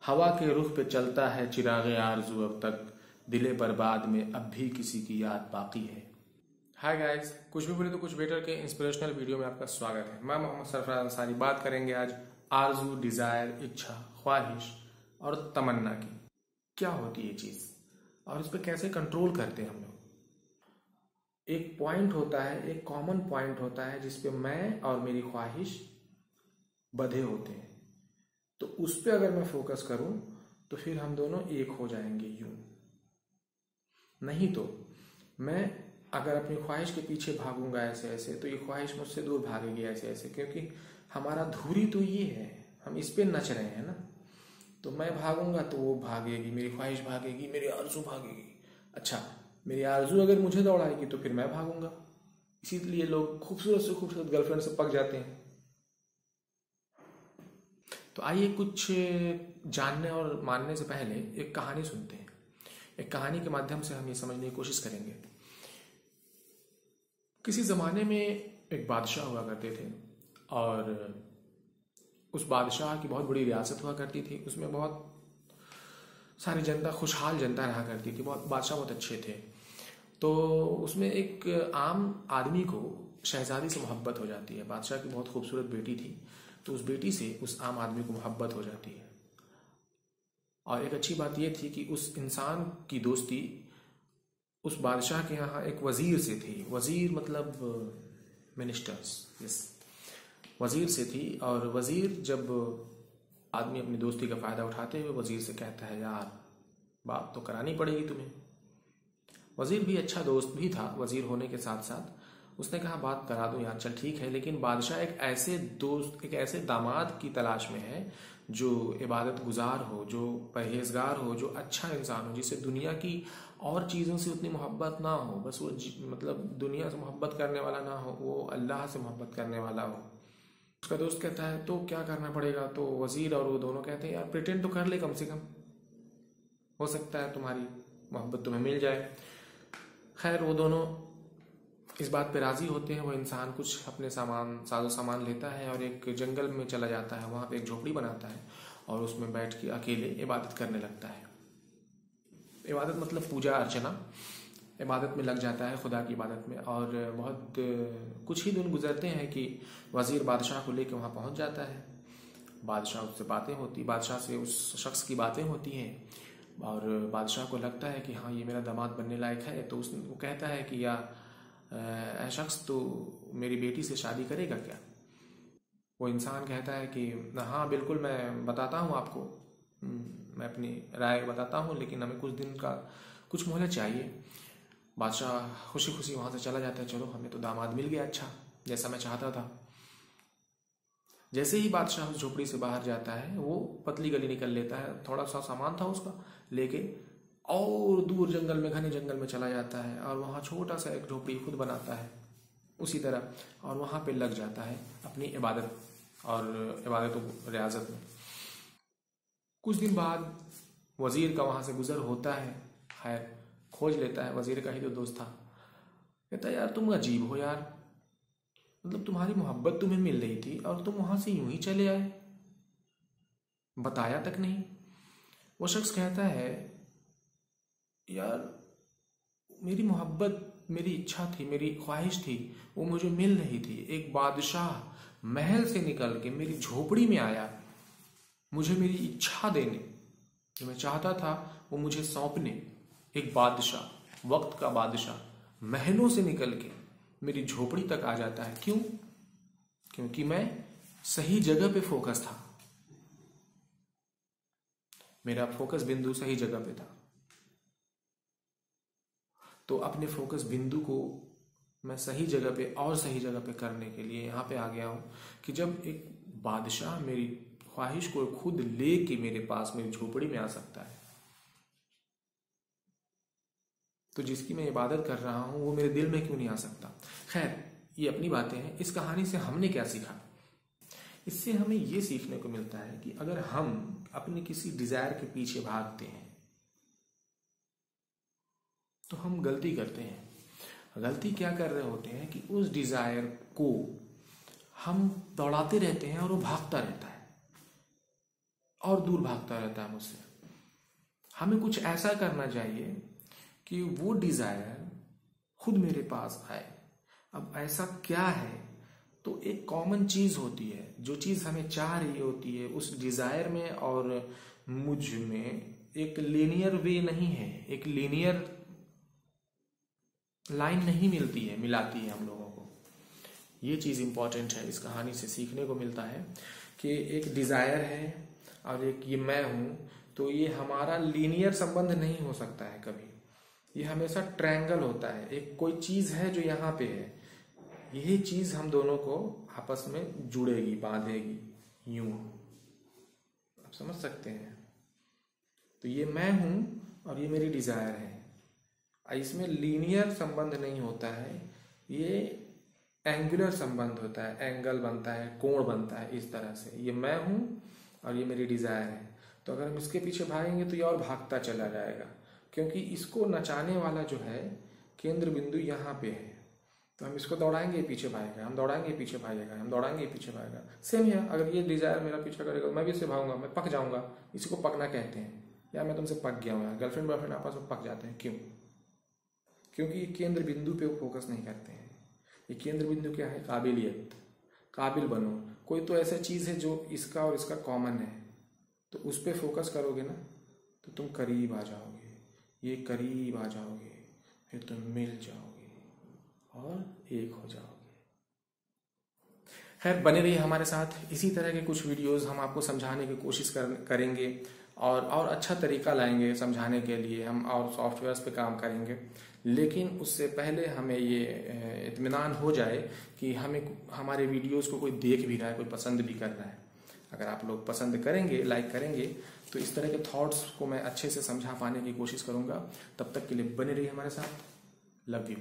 हवा के रुख पे चलता है चिरागे आरज़ू अब तक, दिले बर्बाद में अब भी किसी की याद बाकी है। हाय गाइस, कुछ भी बोले तो कुछ बेटर के इंस्पिरेशनल वीडियो में आपका स्वागत है। मैं मोहम्मद सरफराज अंसारी बात करेंगे आज आरज़ू, डिज़ायर, इच्छा, ख्वाहिश और तमन्ना की। क्या होती है ये चीज़ और इस पर कैसे कंट्रोल करते हैं हम लोग। एक पॉइंट होता है, एक कॉमन पॉइंट होता है जिसपे मैं और मेरी ख्वाहिश बंधे होते हैं। तो उस पर अगर मैं फोकस करूं तो फिर हम दोनों एक हो जाएंगे यूं। नहीं तो मैं अगर अपनी ख्वाहिश के पीछे भागूंगा ऐसे ऐसे तो ये ख्वाहिश मुझसे दूर भागेगी ऐसे ऐसे, क्योंकि हमारा धुरी तो ये है, हम इस पे नच रहे हैं ना। तो मैं भागूंगा तो वो भागेगी, मेरी ख्वाहिश भागेगी, मेरी आरज़ू भागेगी। अच्छा, मेरी आरज़ू अगर मुझे दौड़ाएगी तो फिर मैं भागूंगा। इसीलिए लोग खूबसूरत से खूबसूरत गर्लफ्रेंड से पक जाते हैं। तो आइए कुछ जानने और मानने से पहले एक कहानी सुनते हैं। एक कहानी के माध्यम से हम ये समझने की कोशिश करेंगे। किसी ज़माने में एक बादशाह हुआ करते थे और उस बादशाह की बहुत बड़ी रियासत हुआ करती थी। उसमें बहुत सारी जनता, खुशहाल जनता रहा करती थी। बादशाह बहुत अच्छे थे। तो उसमें एक आम आदमी को शहजादी से मोहब्बत हो जाती है। बादशाह की बहुत खूबसूरत बेटी थी, तो उस बेटी से उस आम आदमी को मोहब्बत हो जाती है। और एक अच्छी बात यह थी कि उस इंसान की दोस्ती उस बादशाह के यहाँ एक वजीर से थी। वजीर मतलब मिनिस्टर्स, यस, वजीर से थी। और वजीर जब आदमी अपनी दोस्ती का फायदा उठाते हुए वजीर से कहता है, यार बात तो करानी पड़ेगी तुम्हें। वजीर भी अच्छा दोस्त भी था, वजीर होने के साथ साथ उसने कहा बात करा दूं यार, चल ठीक है। लेकिन बादशाह एक ऐसे दोस्त, एक ऐसे दामाद की तलाश में है जो इबादत गुजार हो, जो परहेजगार हो, जो अच्छा इंसान हो, जिसे दुनिया की और चीज़ों से उतनी मोहब्बत ना हो। बस वो मतलब दुनिया से मोहब्बत करने वाला ना हो, वो अल्लाह से मोहब्बत करने वाला हो। उसका दोस्त कहता है तो क्या करना पड़ेगा? तो वजीर और वो दोनों कहते हैं, यार प्रिटेंड तो कर ले कम से कम, हो सकता है तुम्हारी मोहब्बत तुम्हें मिल जाए। खैर, वो दोनों इस बात पे राजी होते हैं। वो इंसान कुछ अपने साजो सामान लेता है और एक जंगल में चला जाता है। वहाँ पे एक झोपड़ी बनाता है और उसमें बैठ के अकेले इबादत करने लगता है। इबादत मतलब पूजा अर्चना, इबादत में लग जाता है, खुदा की इबादत में। और बहुत कुछ ही दिन गुजरते हैं कि वजीर बादशाह को लेकर वहाँ पहुँच जाता है। बादशाह उससे बातें होती, बादशाह से उस शख्स की बातें होती हैं और बादशाह को लगता है कि हाँ, ये मेरा दामाद बनने लायक है। तो वो कहता है कि यार शख्स तो मेरी बेटी से शादी करेगा क्या? वो इंसान कहता है कि हाँ बिल्कुल, मैं बताता हूँ आपको, मैं अपनी राय बताता हूँ, लेकिन हमें कुछ दिन का कुछ मोहलत चाहिए। बादशाह खुशी खुशी वहाँ से चला जाता है। चलो, हमें तो दामाद मिल गया अच्छा, जैसा मैं चाहता था। जैसे ही बादशाह उस झोपड़ी से बाहर जाता है, वो पतली गली निकल लेता है, थोड़ा सा सामान था उसका लेके, और दूर जंगल में, घने जंगल में चला जाता है और वहाँ छोटा सा एक झोपड़ी खुद बनाता है उसी तरह, और वहाँ पे लग जाता है अपनी इबादत और इबादत रियाजत में। कुछ दिन बाद वजीर का वहाँ से गुजर होता है। खैर, खोज लेता है, वजीर का ही तो दोस्त था। कहता है, यार तुम अजीब हो यार, मतलब तुम्हारी मोहब्बत तुम्हें मिल रही थी और तुम वहाँ से यूं ही चले आए, बताया तक नहीं। वो शख्स कहता है, यार मेरी मोहब्बत, मेरी इच्छा थी, मेरी ख्वाहिश थी, वो मुझे मिल रही थी। एक बादशाह महल से निकल के मेरी झोपड़ी में आया, मुझे मेरी इच्छा देने, जो मैं चाहता था वो मुझे सौंपने। एक बादशाह, वक्त का बादशाह, महलों से निकल के मेरी झोपड़ी तक आ जाता है। क्यों? क्योंकि मैं सही जगह पे फोकस था, मेरा फोकस बिंदु सही जगह पे था। तो अपने फोकस बिंदु को मैं सही जगह पे और सही जगह पे करने के लिए यहाँ पे आ गया हूँ कि जब एक बादशाह मेरी ख्वाहिश को खुद लेके मेरे पास, मेरी झोपड़ी में आ सकता है, तो जिसकी मैं इबादत कर रहा हूँ वो मेरे दिल में क्यों नहीं आ सकता? खैर, ये अपनी बातें हैं। इस कहानी से हमने क्या सीखा? इससे हमें ये सीखने को मिलता है कि अगर हम अपनी किसी डिजायर के पीछे भागते हैं तो हम गलती करते हैं। गलती क्या कर रहे होते हैं कि उस डिजायर को हम दौड़ाते रहते हैं और वो भागता रहता है और दूर भागता रहता है मुझसे। हमें कुछ ऐसा करना चाहिए कि वो डिजायर खुद मेरे पास आए। अब ऐसा क्या है? तो एक कॉमन चीज होती है, जो चीज हमें चाह रही होती है उस डिजायर में और मुझ में एक लीनियर वे नहीं है, एक लीनियर लाइन नहीं मिलती है, मिलाती है हम लोगों को। ये चीज इंपॉर्टेंट है, इस कहानी से सीखने को मिलता है कि एक डिजायर है और एक ये मैं हूं, तो ये हमारा लीनियर संबंध नहीं हो सकता है कभी, ये हमेशा ट्रायंगल होता है। एक कोई चीज है जो यहाँ पे है, यही चीज हम दोनों को आपस में जुड़ेगी, बांधेगी, यूं। आप समझ सकते हैं? तो ये मैं हूं और ये मेरी डिजायर है, इसमें लीनियर संबंध नहीं होता है, ये एंगुलर संबंध होता है, एंगल बनता है, कोण बनता है इस तरह से। ये मैं हूं और ये मेरी डिजायर है। तो अगर हम इसके पीछे भागेंगे तो ये और भागता चला जाएगा, क्योंकि इसको नचाने वाला जो है केंद्र बिंदु यहाँ पे है। तो हम इसको दौड़ाएंगे पीछे भागेगा, हम दौड़ाएंगे पीछे भागेगा, हम दौड़ाएंगे पीछे भागेगा। सेम है, अगर ये डिजायर मेरा पीछा करेगा मैं भी इससे भागूंगा, मैं पक जाऊंगा। इसी को पकना कहते हैं, या मैं तुमसे पक गया हूँ। गर्लफ्रेंड बॉयफ्रेंड आपस में पक जाते हैं, क्यों? क्योंकि ये केंद्र बिंदु पे फोकस नहीं करते हैं। ये केंद्र बिंदु क्या है? काबिलियत, काबिल बनो। कोई तो ऐसा चीज है जो इसका और इसका कॉमन है, तो उस पर फोकस करोगे ना तो तुम करीब आ जाओगे, ये करीब आ जाओगे, फिर तुम मिल जाओगे और एक हो जाओगे। खैर, बने रहिए हमारे साथ, इसी तरह के कुछ वीडियोस हम आपको समझाने की कोशिश करेंगे और अच्छा तरीका लाएंगे समझाने के लिए हम, और सॉफ्टवेयर्स पे काम करेंगे। लेकिन उससे पहले हमें ये इत्मीनान हो जाए कि हमारे वीडियोस को कोई देख भी रहा है, कोई पसंद भी कर रहा है। अगर आप लोग पसंद करेंगे, लाइक करेंगे, तो इस तरह के थॉट्स को मैं अच्छे से समझा पाने की कोशिश करूंगा। तब तक के लिए बने रहिए हमारे साथ। Love you.